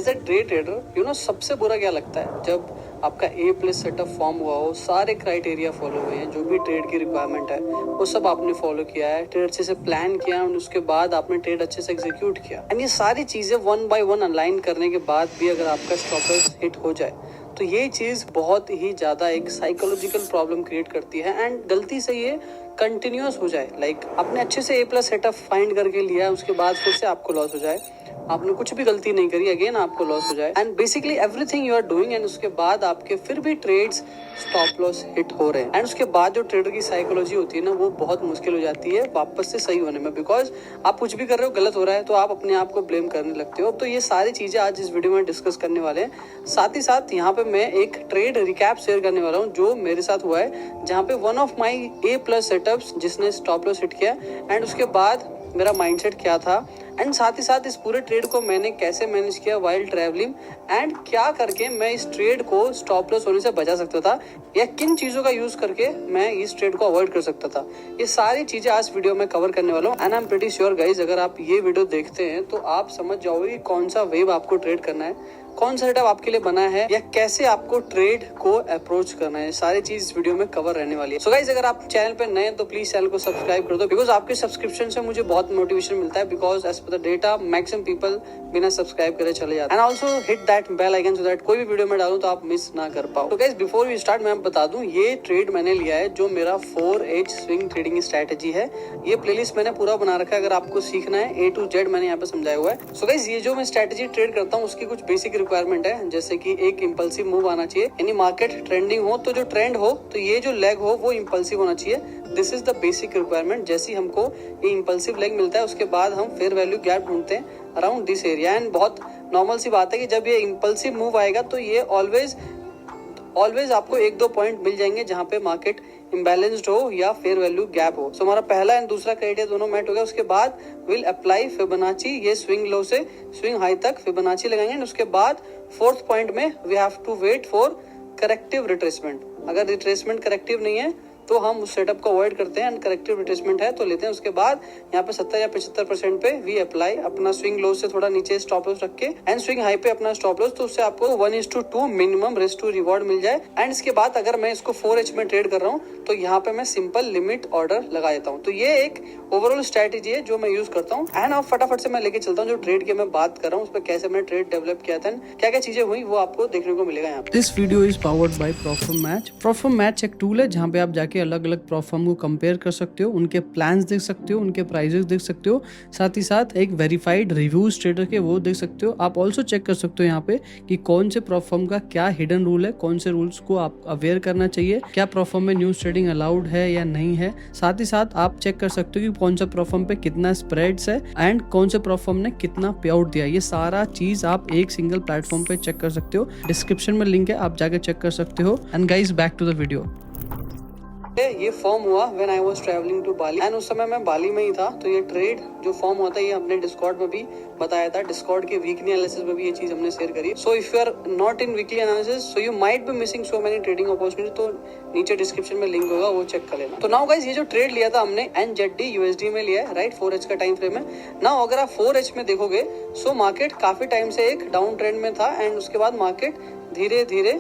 As a day trader सबसे बुरा क्या लगता है, जब आपका A+ सेटअप फॉर्म हुआ हो, सारे क्राइटेरिया फॉलो हुए हैं, जो भी ट्रेड की रिक्वायरमेंट है वो सब आपने फॉलो किया है, ट्रेड अच्छे से प्लान किया और उसके बाद आपने ट्रेड अच्छे से एग्जीक्यूट किया, एंड ये सारी चीजें 1 by 1 अलाइन करने के बाद भी अगर आपका स्टॉप लॉस हिट हो जाए तो ये चीज बहुत ही ज्यादा एक साइकोलॉजिकल प्रॉब्लम क्रिएट करती है। एंड गलती से ये कंटिन्यूअस हो जाए, लाइक आपने अच्छे से A+ सेटअप फाइंड करके लिया, उसके बाद फिर से आपको लॉस हो जाए, आपने कुछ भी गलती नहीं करी, अगेन आपको लॉस हो जाए, and basically everything you are doing, and उसके बाद आपके फिर भी ट्रेड्स स्टॉप लॉस हिट हो रहे हैं, एंड उसके बाद जो ट्रेडर की साइकोलॉजी होती है ना, वो बहुत मुश्किल हो जाती है वापस से सही होने में, बिकॉज आप कुछ भी कर रहे हो गलत हो रहा है तो आप अपने आप को ब्लेम करने लगते हो। तो ये सारी चीजें आज इस वीडियो में डिस्कस करने वाले हैं। साथ ही साथ यहाँ पे मैं एक ट्रेड रिकैप शेयर करने वाला हूँ जो मेरे साथ हुआ है, जहाँ पे one of my A+ setups जिसने स्टॉप लॉस हिट किया, एंड उसके बाद मेरा माइंडसेट क्या था, एंड साथ ही साथ इस पूरे ट्रेड को मैंने कैसे मैनेज किया वाइल ट्रैवलिंग, एंड क्या करके मैं इस ट्रेड को स्टॉप लॉस होने से बचा सकता था, या किन चीजों का यूज करके मैं इस ट्रेड को अवॉइड कर सकता था। ये सारी चीजें आज वीडियो में कवर करने वाला हूँ, and I am pretty sure guys, अगर आप ये वीडियो देखते हैं तो आप समझ जाओगे कि कौन सा वेव आपको ट्रेड करना है, कौन सा सेटअप आपके लिए बना है, या कैसे आपको ट्रेड को अप्रोच करना है। सारी चीज इस वीडियो में कवर रहने वाली है। सो गाइस, अगर आप चैनल पे नए हैं तो प्लीज चैनल को सब्सक्राइब कर दो, बिकॉज आपके सब्सक्रिप्शन से मुझे बहुत मोटिवेशन मिलता है, because as per the data maximum people बिना सब्सक्राइब करे चले जाते हैं। And also hit that bell icon so that कोई भी वीडियो में डालूं तो आप मिस ना कर पाओ। तो गाइस, बिफोर वी स्टार्ट मैं बता दूं, ये ट्रेड मैंने लिया है जो मेरा 4H स्विंग ट्रेडिंग स्ट्रेटेजी है। ये प्लेलिस्ट मैंने पूरा बना रखा है, अगर आपको सीखना है A to Z मैंने यहाँ पे समझाया हुआ है। सो गाइस, ये जो मैं स्ट्रेटेजी ट्रेड करता हूँ उसकी कुछ बेसिक रिक्वायरमेंट है, जैसे कि एक इंपल्सिव मूव आना चाहिए, यानी मार्केट ट्रेंडिंग हो तो जो ट्रेंड हो तो ये जो लेग हो वो इंपल्सिव होना चाहिए। This is the basic requirement. जैसे ही हमको ये इंपल्सिव लेग मिलता है उसके बाद हम फेयर वैल्यू गैप ढूंढते हैं अराउंड दिस एरिया, एंड बहुत नॉर्मल सी बात है कि जब ये इंपल्सिव मूव आएगा तो ये ऑलवेज आपको 1-2 पॉइंट मिल जाएंगे जहां पे मार्केट इम्बैलेंस्ड हो या फेयर वैल्यू गैप हो। सो हमारा पहला एंड दूसरा क्राइटेरिया दोनों मैट हो गया। उसके बाद विल अप्लाई फिबोनाची, ये स्विंग लो से स्विंग हाई तक फिबोनाची लगाएंगे, एंड उसके बाद 4th पॉइंट में we have to wait for corrective retracement. अगर रिट्रेसमेंट करेक्टिव नहीं है तो हम उस सेटअप को अवॉइड करते हैं, एंड करेक्टिव रिट्रेसमेंट है तो लेते हैं। उसके बाद यहाँ पे 70 या 75% पे वी अप्लाई अपना स्विंग लो से थोड़ा नीचे स्टॉप लॉस रख के, एंड स्विंग हाई पे अपना स्टॉप लॉस, तो उससे आपको 1:2 मिनिमम रिस्क टू रिवॉर्ड मिल जाए। एंड इसके बाद अगर मैं इसको 4H में ट्रेड कर रहा हूँ तो यहाँ पे मैं सिंपल लिमिट ऑर्डर लगा देता हूँ। तो ये एक ओवरऑल स्ट्रेटेजी है जो मैं यूज करता हूँ, एंड अब फटाफट से मैं लेके चलता हूँ जो ट्रेड की मैं बात कर रहा हूँ उस पर कैसे मैंने ट्रेड डेवलप किया था, क्या क्या चीजें हुई वो आपको देखने को मिलेगा यहाँ पे। This video is powered by proform match. Proform match एक टूल है जहाँ पे आप जाके अलग अलग प्रॉफर्म को कंपेयर कर सकते हो, उनके प्लान्स देख सकते हो, उनके प्राइजेस देख सकते हो, साथ ही साथ एक वेरीफाइड रिव्यूज ट्रेडर के वो देख सकते हो। आप ऑल्सो चेक कर सकते हो यहाँ पे कि कौन से प्रॉफर्म का क्या हिडन रूल है, कौन से रूल्स को आप अवेयर करना चाहिए, क्या प्रॉफर्म में न्यूज ट्रेडिंग अलाउड है या नहीं है। साथ ही साथ आप चेक कर सकते हो कि कौन सा प्रॉफर्म पे कितना स्प्रेड्स है एंड कौन से प्रॉफर्म ने कितना पे आउट दिया। ये सारा चीज आप एक सिंगल प्लेटफॉर्म पे चेक कर सकते हो। डिस्क्रिप्शन में लिंक है, आप जाके चेक कर सकते हो। And guys, back to the video. ये फॉर्म हुआ when I was travelling to Bali, and उस समय मैं बाली में ही था। तो ये ट्रेड जो फॉर्म होता है ये हमने डिस्कॉर्ड में भी बताया था, डिस्कॉर्ड के वीकली एनालिसिस में भी ये चीज हमने शेयर करी। So if you are not in weekly analysis so you might be missing so many trading opportunity, तो नीचे डिस्क्रिप्शन में लिंक होगा, वो चेक कर लेना। तो नाउ गाइस, ये जो ट्रेड लिया था हमने NZD USD में लिया है, राइट, 4H का टाइम फ्रेम है। नाउ अगर आप 4H में देखोगे सो मार्केट काफी टाइम से एक डाउन ट्रेंड में था, एंड उसके बाद मार्केट धीरे धीरे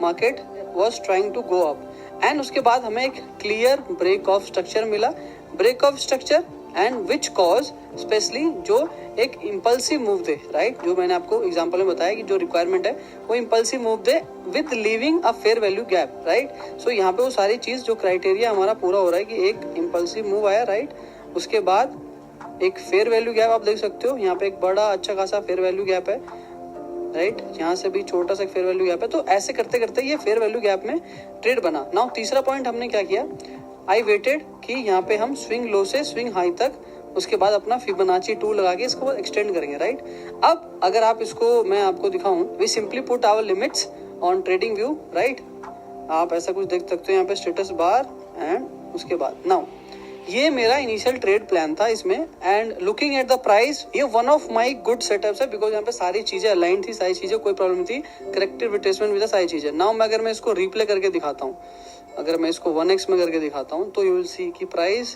market was trying to go up, and उसके बाद हमें एक क्लियर ब्रेक ऑफ स्ट्रक्चर मिला, break of structure and which cause specially जो एक इंपल्सिव मूव दे, राइट, जो मैंने आपको एग्जांपल में बताया कि जो रिक्वायरमेंट है वो impulsive move they with leaving a fair value gap, right. So यहाँ पे वो सारी चीज जो क्राइटेरिया हमारा पूरा हो रहा है कि एक इंपल्सिव मूव आया, राइट, उसके बाद एक फेयर वैल्यू गैप आप देख सकते हो, यहाँ पे एक बड़ा अच्छा खासा फेयर वैल्यू गैप है, राइट, यहाँ से भी छोटा सा फेयर वैल्यू गैप है। तो ऐसे करते करते ये फेयर वैल्यू गैप में ट्रेड बना। नाउ तीसरा पॉइंट हमने क्या किया, आई वेटेड कि यहाँ पे हम स्विंग लो से स्विंग हाई तक, उसके बाद अपना फिबोनाची 2 लगा के इसको एक्सटेंड करेंगे, राइट। अब अगर आप इसको मैं आपको दिखाऊं, we simply put our limits on TradingView, right. आप ऐसा कुछ देख सकते हो यहाँ पे स्टेटस बार, एंड उसके बाद नाउ ये मेरा इनिशियल ट्रेड प्लान था इसमें, and looking at the price ये one of my good setups है, बिकॉज यहाँ पे सारी चीजें अलाइन थी, सारी चीजें कोई प्रॉब्लम नहीं थी, करेक्टिव रिट्रेसमेंट भी था, सारी चीजें। नाउ मैं अगर मैं इसको रिप्ले करके दिखाता हूँ, अगर मैं इसको 1x में करके दिखाता हूँ तो यू विल सी कि प्राइस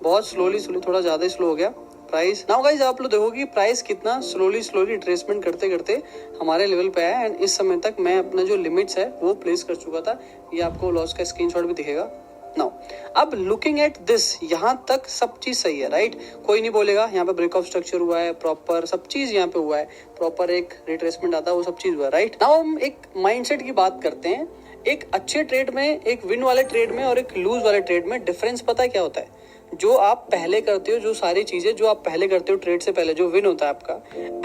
बहुत स्लोली थोड़ा ज्यादा स्लो हो गया, प्राइस। नाउ गाइस आप लोग देखोगे प्राइस कितना स्लोली रिट्रेसमेंट करते करते हमारे लेवल पे आया एंड इस समय तक मैं अपना जो लिमिट्स है वो प्लेस कर चुका था। ये आपको लॉस का स्क्रीनशॉट भी दिखेगा। नाउ अब लुकिंग एट दिस, यहाँ तक सब चीज सही है राइट, कोई नहीं बोलेगा यहाँ पे ब्रेक ऑफ स्ट्रक्चर हुआ है, प्रॉपर सब चीज यहाँ पे हुआ है, प्रॉपर एक रिट्रेसमेंट आता है, वो सब चीज हुआ है राइट। नाउ हम एक माइंडसेट की बात करते हैं। एक अच्छे ट्रेड में, एक विन वाले ट्रेड में और एक लूज वाले ट्रेड में डिफरेंस पता है क्या होता है? जो आप पहले करते हो, जो सारी चीजें जो आप पहले करते हो ट्रेड से पहले, जो विन होता है आपका,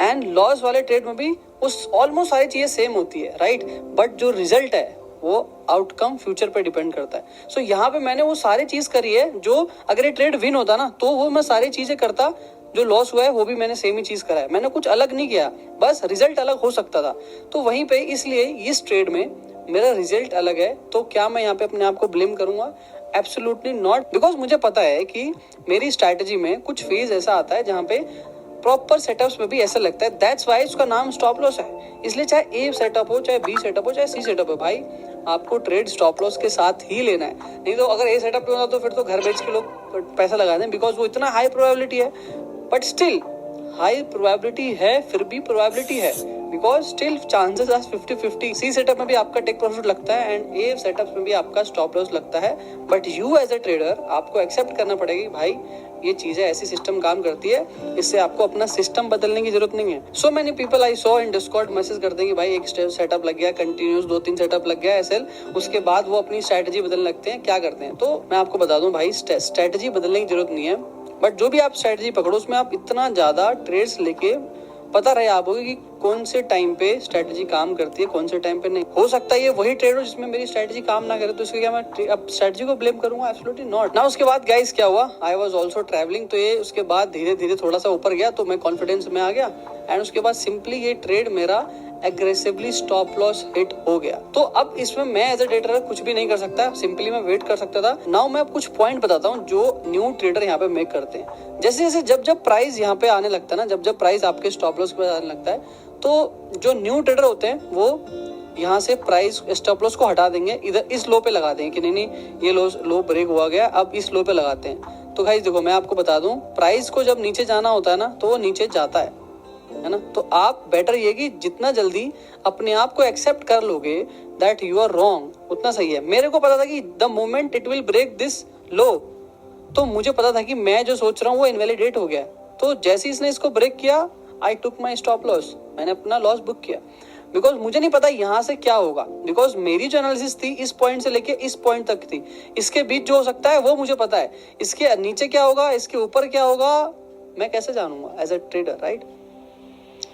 एंड लॉस वाले ट्रेड में भी उस ऑलमोस्ट सारी चीजें सेम होती है राइट, बट जो रिजल्ट है वो आउटकम फ्यूचर पे डिपेंड करता है। सो यहाँ पे मैंने वो सारी चीज करी है जो अगर ये ट्रेड विन होता ना तो वो मैं सारी चीजें करता, जो लॉस हुआ है वो भी मैंने सेम ही चीज करा है, मैंने कुछ अलग नहीं किया, बस रिजल्ट अलग हो सकता था। तो वहीं पे इसलिए इस ट्रेड में मेरा रिजल्ट अलग है, तो क्या मैं यहाँ पे अपने आप को ब्लेम करूंगा? एब्सोल्युटली नॉट, बिकॉज मुझे पता है कि मेरी स्ट्रैटेजी में कुछ फेज ऐसा आता है जहाँ पे प्रॉपर सेटअप्स में भी ऐसा लगता है, दैट्स वाई उसका नाम स्टॉप लॉस है। इसलिए चाहे ए सेटअप हो, चाहे बी सेटअप हो, चाहे सी सेटअप हो, भाई आपको ट्रेड स्टॉप लॉस के साथ ही लेना है। नहीं तो अगर ए सेटअप पे होता तो फिर तो घर बेच के लोग पैसा लगा दें, बिकॉज वो इतना हाई प्रोबेबिलिटी है। बट स्टिल हाई प्रोबेबिलिटी है, फिर भी प्रोबेबिलिटी है, because still chances are 50-50। C setup में भी आपका टेक प्रॉफिट लगता है एंड ए सेटअप में भी आपका स्टॉप लॉस लगता है। But you as a trader आपको एक्सेप्ट करना पड़ेगा भाई ये चीजें ऐसी सिस्टम काम करती है, इससे आपको अपना सिस्टम बदलने की जरूरत नहीं है। So many people I saw in Discord message करते हैं कि भाई एक सेटअप लग गया, कंटिन्यूस 2-3 सेटअप लग गया एसएल, उसके बाद वो अपनी स्ट्रैटेजी बदलने लगते हैं। क्या करते हैं? तो मैं आपको बता दूं भाई, स्ट्रैटेजी बदलने की जरूरत नहीं है, बट जो भी आप स्ट्रैटेजी पकड़ो उसमें आप इतना ज्यादा ट्रेड्स लेके पता रहे आपको कि कौन से टाइम पे स्ट्रैटेजी काम करती है, कौन से टाइम पे नहीं। हो सकता है ये वही ट्रेड हो जिसमें मेरी स्ट्रैटेजी काम ना करे, तो इसके क्या मैं अब स्ट्रैटेजी को ब्लेम करूंगा? Absolutely not. ना उसके बाद गाइस क्या हुआ, आई वाज आल्सो ट्रैवलिंग, तो ये उसके बाद धीरे धीरे थोड़ा सा ऊपर गया तो मैं कॉन्फिडेंस में आ गया एंड उसके बाद सिंपली ये ट्रेड मेरा एग्रेसिवली स्टॉप लॉस हिट हो गया। तो अब इसमें मैं एज अ ट्रेडर कुछ भी नहीं कर सकता, सिंपली मैं वेट कर सकता था। नाउ मैं अब कुछ पॉइंट बताता हूँ जो न्यू ट्रेडर यहाँ पे मेक करते हैं। जैसे जैसे जब प्राइस यहाँ पे आने लगता है ना, जब प्राइस आपके स्टॉप लॉस पे आने लगता है, तो जो न्यू ट्रेडर होते हैं वो यहाँ से प्राइस स्टॉप लॉस को हटा देंगे, इधर इस लो पे लगा देंगे कि नहीं ये लो ब्रेक हुआ गया, अब इस लो पे लगाते हैं। तो गाइस देखो मैं आपको बता दूं, प्राइस को जब नीचे जाना होता है ना तो वो नीचे जाता है ना। तो आप बेटर ये कि जितना जल्दी अपने आप को एक्सेप्ट कर लोगे दैट यू आर रॉन्ग, उतना सही है। मेरे को पता था कि the moment it will break this low, तो मुझे पता था कि मैं जो सोच रहा हूँ वो इनवैलिडेट हो गया। तो जैसे इसने इसको ब्रेक किया, आई टुक माई स्टॉप लॉस, मैंने अपना लॉस बुक किया, बिकॉज मुझे नहीं पता यहाँ से क्या होगा, बिकॉज मेरी जो एनालिसिस थी इस पॉइंट से लेके इस पॉइंट तक थी, इसके बीच जो हो सकता है वो मुझे पता है, इसके नीचे क्या होगा, इसके ऊपर क्या होगा, मैं कैसे जानूंगा as a trader, right.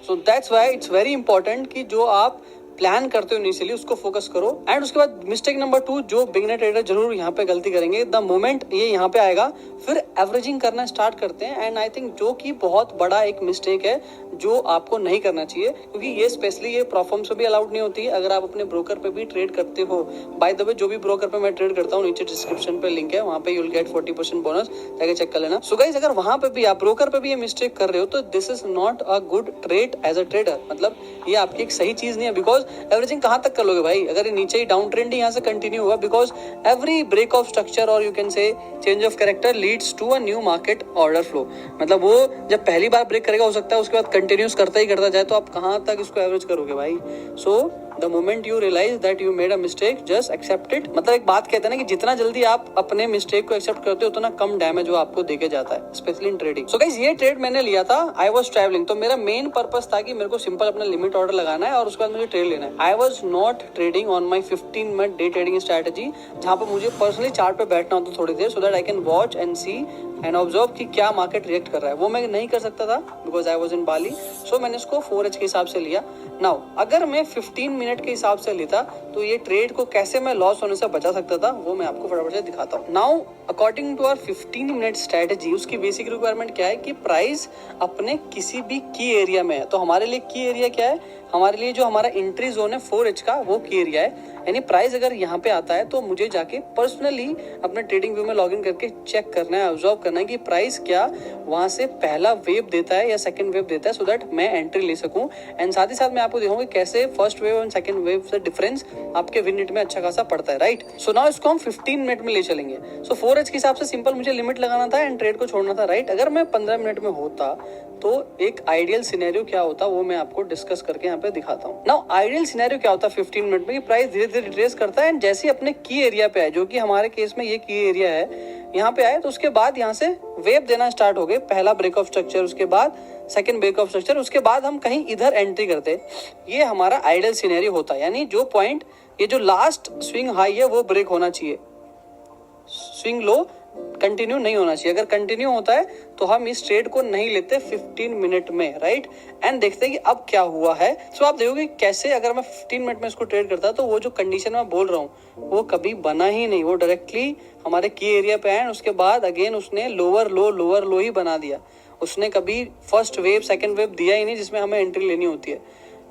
So that's why it's very important कि जो आप प्लान करते हो इनिशियली उसको फोकस करो। एंड उसके बाद मिस्टेक नंबर 2 जो बिगिनर ट्रेडर जरूर यहाँ पे गलती करेंगे, द मोमेंट ये यहाँ पे आएगा फिर एवरेजिंग करना स्टार्ट करते हैं। एंड आई थिंक जो कि बहुत बड़ा एक मिस्टेक है जो आपको नहीं करना चाहिए, क्योंकि ये स्पेशली ये प्रोफॉर्म्स पे भी अलाउड नहीं होती है अगर आप अपने ब्रोकर पे भी ट्रेड करते हो। बाय द वे जो भी ब्रोकर पे मैं ट्रेड करता हूँ नीचे डिस्क्रिप्शन पे लिंक है, वहाँ पे यू विल गेट 40% बोनस, जाके चेक कर लेना। सो गाइस अगर वहाँ पे भी आप ब्रोकर पे भी ये मिस्टेक कर रहे हो तो this is not a good trade as a trader, मतलब ये आपकी एक सही चीज नहीं है। बिकॉज एवरेजिंग कहाँ तक कर लोगे भाई अगर ये नीचे ही डाउन ट्रेंड ही यहाँ से कंटिन्यू हुआ, because every break of structure और you can say change of character leads to a new market order flow. मतलब वो जब पहली बार ब्रेक करेगा हो सकता है उसके बाद कंटिन्यूस करता ही करता जाए, तो आप कहाँ तक इसको एवरेज करोगे भाई। So the moment you realise that you made a mistake just accept it. मतलब एक बात कहते हैं ना कि जितना जल्दी आप अपने मिस्टेक को एक्सेप्ट करते हो उतना कम डैमेज वो आपको देके जाता है, specially in trading. So guys ये ट्रेड मैंने लिया था, आई वाज ट्रैवलिंग, तो मेरा मेन पर्पस था कि मेरे को सिंपल अपना लिमिट ऑर्डर लगाना है और उसके बाद मुझे ट्रेड लेना है। I was not trading on my 15 minute day trading strategy, जहाँ पे मुझे पर्सनली चार्ट पे बैठना होता थोड़ी देर, so that I can watch and see and observe कि क्या मार्केट रिएक्ट कर रहा है। वो मैं नहीं कर सकता था बिकॉज आई वाज इन बाली, सो मैंने इसको 4H के हिसाब से लिया। नाउ अगर मैं 15 मिनट के हिसाब से लेता तो ये ट्रेड को कैसे मैं लॉस होने से बचा सकता था वो मैं आपको फटाफट से दिखाता हूँ। Now according to our 15 minute strategy, उसकी बेसिक रिक्वायरमेंट क्या है कि प्राइस अपने किसी भी की एरिया में है। तो हमारे लिए की एरिया क्या है, हमारे लिए जो हमारा एंट्री जोन है 4H का वो की एरिया है, यानी प्राइस अगर यहाँ पे आता है तो मुझे जाके पर्सनली अपने ट्रेडिंग व्यू में लॉगिन करके चेक करना है, ऑब्जर्व करना है कि प्राइस क्या वहां से पहला वेव देता है या सेकंड वेव देता है, सो दैट मैं एंट्री ले सकूं। एंड साथ ही साथ मैं आपको दिखाऊंगा कैसे फर्स्ट वेव और सेकंड वेव से डिफरेंस आपके विन रेट में अच्छा खासा पड़ता है, राइट। सो नाउ इसको हम 15 मिनट में ले चलेंगे। सो 4H के हिसाब से सिंपल मुझे लिमिट लगाना था एंड ट्रेड को छोड़ना था, राइट। अगर मैं 15 मिनट में होता तो एक आइडियल सिनेरियो क्या होता वो मैं आपको डिस्कस करके यहाँ पे दिखाता हूँ। नाउ आइडियल सिनेरियो क्या होता है 15 मिनट में कि प्राइस धीरे धीरे रिट्रेस करता है एंड जैसे ही अपने की एरिया पे आए, जो कि हमारे केस में ये की एरिया है, यहाँ पे आए तो उसके बाद यहाँ से वेव देना स्टार्ट हो गए। पहला ब्रेक ऑफ स्ट्रक्चर, उसके बाद सेकंड ब्रेक ऑफ स्ट्रक्चर, उसके बाद हम कहीं इधर एंट्री करते। ये हमारा आइडियल सिनेरियो होता है, यानी जो पॉइंट ये जो लास्ट स्विंग हाई है वो ब्रेक होना चाहिए, स्विंग लो कंटिन्यू नहीं होना चाहिए। अगर कंटिन्यू होता है तो हम इस ट्रेड को नहीं लेते 15 मिनट में, राइट। एंड देखते हैं कि अब क्या हुआ है। सो आप देखोगे कैसे अगर मैं 15 मिनट में इसको ट्रेड करता तो वो जो कंडीशन मैं बोल रहा हूँ वो कभी बना ही नहीं, वो डायरेक्टली हमारे की एरिया पे आए, उसके बाद अगेन उसने लोअर लो ही बना दिया। उसने कभी फर्स्ट वेव सेकंड वेव दिया ही नहीं जिसमें हमें एंट्री लेनी होती है,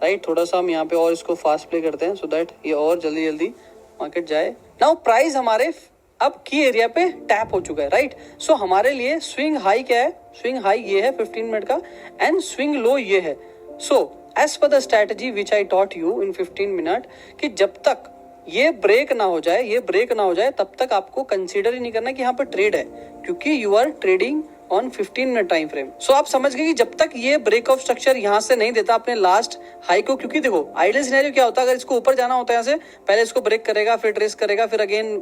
राइट। थोड़ा सा हम यहाँ पे और इसको फास्ट प्ले करते हैं सो दैट ये और जल्दी जल्दी मार्केट जाए। नाउ प्राइस हमारे अब की एरिया पे टैप हो चुका है, राइट। सो हमारे लिए स्विंग हाई क्या है, स्विंग हाई ये है 15 मिनट का एंड स्विंग लो ये है। So as per the strategy which I taught you in 15 minute कि जब तक ये ब्रेक ना हो जाए तब तक आपको कंसीडर ही नहीं करना कि यहाँ पे ट्रेड है, क्योंकि you are trading on 15 minute time frame. So आप समझ गए कि जब तक ये ब्रेक ऑफ स्ट्रक्चर यहाँ से नहीं देता अपने लास्ट हाई को, क्योंकि देखो आइडियल सिनेरियो क्या होता है, अगर इसको ऊपर जाना होता है यहाँ से पहले इसको ब्रेक करेगा, फिर ट्रेस करेगा, फिर अगेन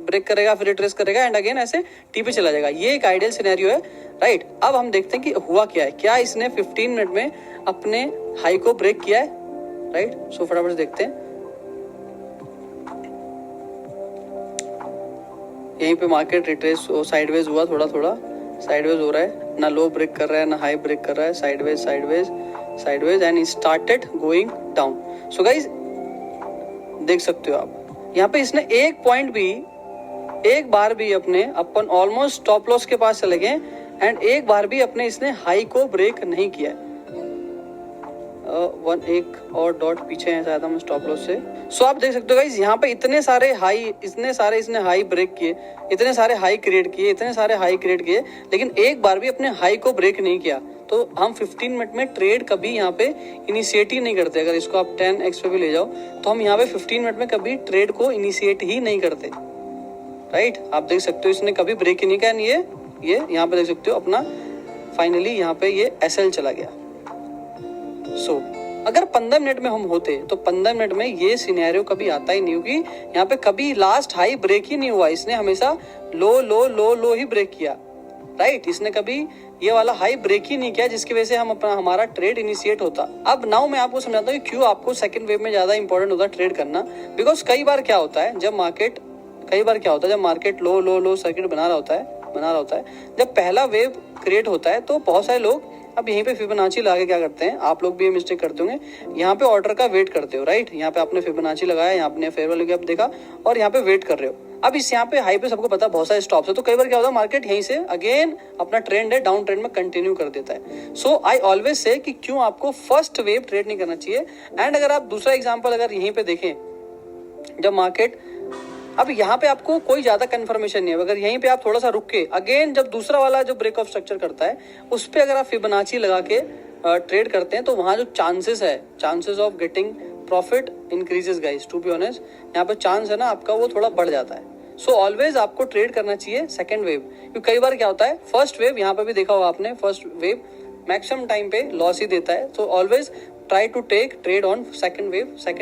ब्रेक करेगा, फिर ट्रेस करेगा एंड अगेन ऐसे टी पे चला जाएगा। ये एक आइडियल सिनेरियो है, राइट। अब हम देखते हैं कि हुआ क्या है, क्या इसने 15 मिनट में अपने हाई को ब्रेक किया है, राइट। सो फटाफट से देखते हैं। यहीं पे मार्केट रिट्रेस साइडवेज हुआ, थोड़ा साइडवेज हो रहा है, ना लो ब्रेक कर रहा है ना हाई ब्रेक कर रहा है, sideways and started going down. So guys देख सकते हो आप यहाँ पे इसने एक बार भी अपने अपन ऑलमोस्ट स्टॉप लॉस के पास चले गए एंड एक बार भी अपने इसने हाई को ब्रेक नहीं किया। एक और डॉट पीछे है शायद हम स्टॉप लॉस से। सो आप देख सकते हो गाइस यहाँ पे इतने सारे इसने हाई ब्रेक किए, इतने सारे हाई क्रिएट किए, लेकिन एक बार भी अपने हाई को ब्रेक नहीं किया। तो हम 15 मिनट में ट्रेड कभी यहाँ पे इनिशिएट ही नहीं करते। अगर इसको आप 10x पे भी ले जाओ तो हम यहाँ पे 15 मिनट में कभी ट्रेड को इनिशिएट ही नहीं करते, राइट। आप देख सकते हो इसने कभी ब्रेक ही नहीं किया। ये यहाँ पे देख सकते हो अपना फाइनली यहाँ पे ये SL चला गया। सो अगर 15 मिनट में हम होते तो 15 मिनट में ये सिनेरियो कभी आता ही नहीं, क्योंकि यहाँ पे कभी लास्ट हाई ब्रेक ही नहीं हुआ। इसने हमेशा लो ही ब्रेक किया, राइट। इसने कभी ये वाला हाई ब्रेक ही नहीं किया जिसकी वजह से हमारा ट्रेड इनिशिएट होता। अब नाउ मैं आपको समझाता हूँ कि क्यों आपको सेकंड वेव में ज्यादा इंपॉर्टेंट होता है ट्रेड करना। बिकॉज कई बार क्या होता है जब मार्केट लो सर्किट बना रहा होता है, जब पहला वेव क्रिएट होता है तो बहुत सारे लोग अब यहीं पे फिबोनाची लगा के क्या करते हैं, आप लोग भी ये मिस्टेक करते होंगे, यहाँ पे ऑर्डर का वेट करते हो, राइट। यहाँ पे आपने फिबोनाची लगाया, यहाँ आपने फेयर वैल्यू गैप देखा और यहाँ पे वेट कर रहे हो। अब इस यहाँ पे हाई पे सबको पता बहुत सारे स्टॉप्स है, तो कई बार क्या होता है मार्केट यहीं से अगेन अपना ट्रेंड है डाउन ट्रेंड में कंटिन्यू कर देता है। सो आई ऑलवेज से कि क्यों आपको फर्स्ट वेव ट्रेड नहीं करना चाहिए। एंड अगर आप दूसरा एग्जाम्पल अगर यहीं पे देखें, जब मार्केट अब यहाँ पे आपको कोई ज्यादा कंफर्मेशन नहीं है, अगर यहीं पे आप थोड़ा सा रुक के अगेन जब दूसरा वाला जो ब्रेक ऑफ स्ट्रक्चर करता है उस पे अगर आप फिबोनाची लगा के ट्रेड करते हैं तो वहां जो chances of getting profit increases guys. To be honest यहाँ पे चांस है ना आपका वो थोड़ा बढ़ जाता है। सो ऑलवेज आपको ट्रेड करना चाहिए सेकंड वेव, क्योंकि कई बार क्या होता है फर्स्ट वेव यहाँ पे भी देखा होगा आपने, फर्स्ट वेव मैक्सिमम टाइम पे लॉस ही देता है। So always try to take trade on second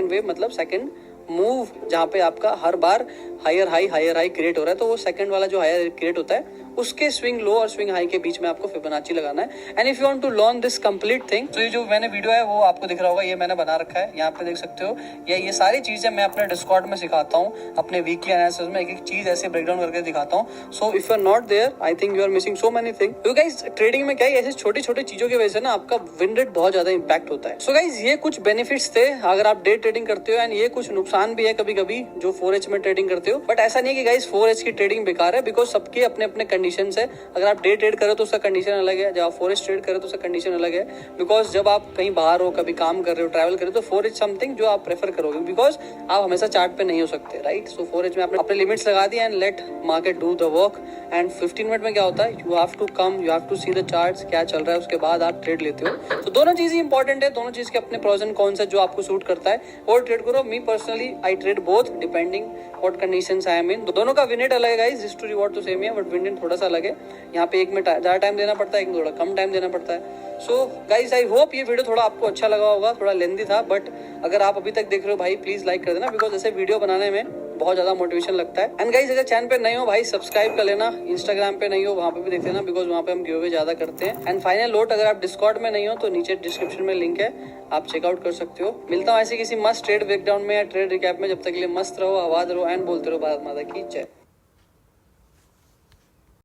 wave मतलब सेकंड मूव, जहाँ पे आपका हर बार हायर हाई क्रिएट हो रहा है, तो वो सेकंड वाला जो हायर क्रिएट होता है उसके स्विंग लो और स्विंग हाई के बीच में आपको फिबोनाची लगाना है। And if you want to learn this complete thing, तो ये जो मैंने वीडियो है वो आपको दिख रहा होगा, ये मैंने बना रखा है, यहाँ पे देख सकते हो। ये सारी चीजें मैं अपने डिस्कॉर्ड में सिखाता हूँ, अपने वीकली एनालिसिस में एक चीज ऐसे ब्रेकडाउन करके दिखाता हूँ। So if you are not there, I think you are missing so many thing. तो गाइस ट्रेडिंग में क्या है, ऐसे छोटी छोटी चीजों की वजह से ना आपका विन रेट बहुत ज्यादा इंपैक्ट होता है। सो गाइस ये कुछ बेनिफिट्स थे अगर आप डे ट्रेडिंग करते हो, एंड ये कुछ नुकसान भी है कभी कभी जो 4H में ट्रेडिंग करते हो। बट ऐसा नहीं है कि गाइस 4H की ट्रेडिंग बेकार है, बिकॉज सबके अपने अपने कंडीशन है। अगर आप डे ट्रेड करो तो उसका कंडीशन अलग है, जब आप फॉरेक्स ट्रेड करो तो उसका कंडीशन अलग है। बिकॉज जब आप कहीं बाहर हो, कभी काम कर रहे हो, ट्रैवल कर रहे हो, तो फॉरेक्स समथिंग जो आप प्रेफर करोगे, बिकॉज आप हमेशा चार्ट पे नहीं हो सकते, राइट। सो फॉरेक्स में आपने अपने लिमिट्स लगा दिया and let market do the work. And 15 minute में क्या होता है, you have to come, you have to see the charts, क्या चल रहा है, उसके बाद आप ट्रेड लेते हो। तो दोनों चीज इंपॉर्टेंट है, दोनों चीज के अपने प्रोज एंड कॉन्स है, जो आपको सूट करता है और ट्रेड करो। Me personally I trade both depending what conditions I am in. दोनों का विनेट अलग है गाइस, रिस्क टू रिवॉर्ड तो सेम ही है, बट विनेट थोड़ा सा अलग है। यहाँ पे एक में ज्यादा टाइम देना पड़ता है, एक में थोड़ा कम टाइम देना पड़ता है। सो गाइस आई होप ये वीडियो थोड़ा आपको अच्छा लगा होगा, थोड़ा लेंदी था, बट अगर आप अभी तक देख रहे हो भाई प्लीज लाइक कर देना, बिकॉज ऐसे वीडियो बनाने में बहुत ज्यादा मोटिवेशन लगता है। एंड गाइस अगर चैनल पे नए हो भाई सब्सक्राइब कर लेना, इंस्टाग्राम पे नहीं हो वहाँ पे भी देख लेना, बिकॉज वहाँ पे हम गिव अवे ज्यादा करते हैं। एंड फाइनल नोट, अगर आप डिस्कॉर्ड में नहीं हो तो नीचे डिस्क्रिप्शन में लिंक है, आप चेकआउट कर सकते हो। मिलता हूँ ऐसे किसी मस्त ट्रेड ब्रेकडाउन में या ट्रेड रिकैप में, जब तक के लिए मस्त रहो, आवाज रहो एंड बोलते रहो भारत माता की जय।